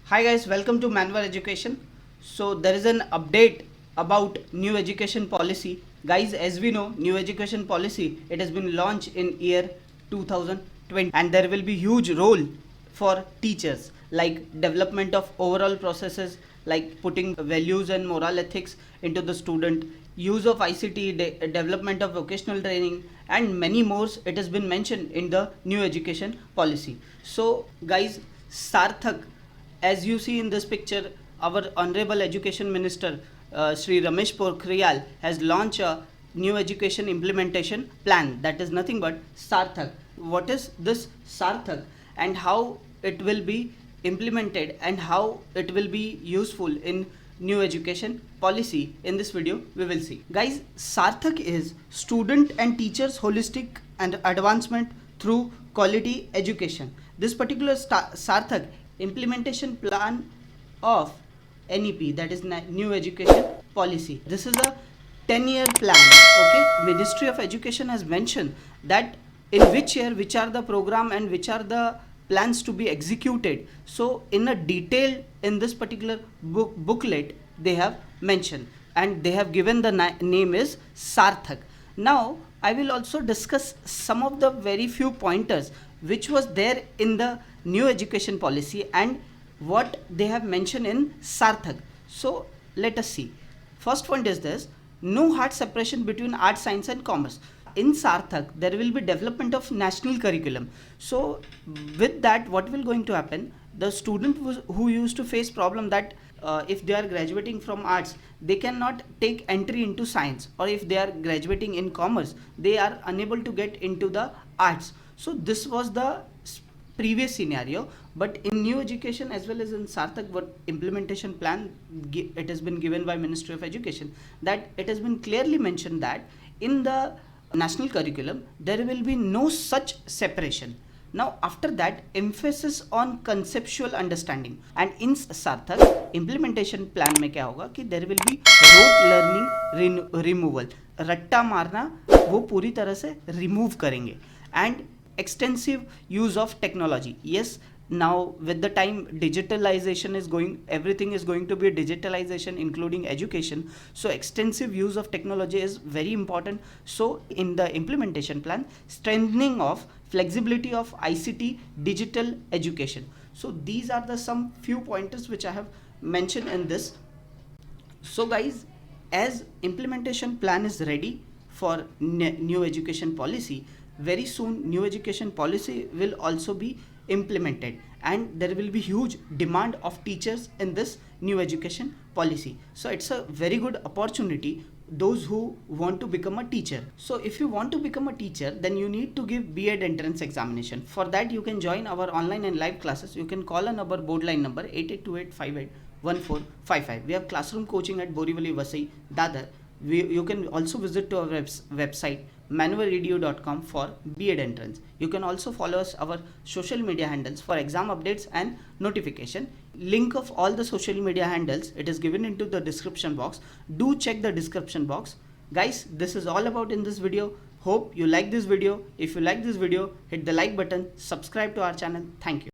Hi guys, welcome to Manwar Education. So there is an update about new education policy. Guys, as we know, new education policy, it has been launched in year 2020 and there will be huge role for teachers like development of overall processes like putting values and moral ethics into the student, use of ICT, development of vocational training and many more. It has been mentioned in the new education policy. So guys, Sarthak, as you see in this picture, our Honorable Education Minister Sri Ramesh Pokhriyal has launched a new education implementation plan, that is nothing but Sarthak. What is this Sarthak and how it will be implemented and how it will be useful in new education policy? In this video we will see. Guys, Sarthak is student and teachers holistic and advancement through quality education. This particular Sarthak implementation plan of NEP, that is new education policy. This is a 10-year plan. Okay, Ministry of Education has mentioned that in which year which are the program and which are the plans to be executed. So in a detail in this particular booklet they have mentioned and they have given the name is Sarthak. Now I will also discuss some of the very few pointers which was there in the new education policy and what they have mentioned in Sarthak. So let us see. First point is this: no hard separation between art, science and commerce. In Sarthak there will be development of national curriculum. So with that, what will going to happen, the student who used to face problem that if they are graduating from arts they cannot take entry into science, or if they are graduating in commerce they are unable to get into the arts. So this was the previous scenario, but in new education as well as in Sarthak, what implementation plan it has been given by Ministry of Education, that it has been clearly mentioned that in the national curriculum there will be no such separation. Now after that, emphasis on conceptual understanding, and in Sarthak implementation plan में क्या होगा कि there will be rote learning removal, रट्टा मारना वो पूरी तरह से remove करेंगे, and extensive use of technology. Yes, now with the time digitalization is going, everything is going to be digitalization including education, so extensive use of technology is very important. So in the implementation plan, strengthening of flexibility of ICT digital education. So these are the some few pointers which I have mentioned in this. So guys, as implementation plan is ready for new education policy, very soon new education policy will also be implemented and there will be huge demand of teachers in this new education policy. So it's a very good opportunity those who want to become a teacher. So if you want to become a teacher, then you need to give B.Ed entrance examination. For that you can join our online and live classes. You can call on our board line number 8828581455. We have classroom coaching at Borivali, Vasai, Dadar. You can also visit to our website manwaredu.com for B.Ed entrance. You can also follow us our social media handles for exam updates and notification. Link of all the social media handles, it is given into the description box. Do check the description box. Guys, this is all about in this video. Hope you like this video. If you like this video, hit the like button, subscribe to our channel. Thank you.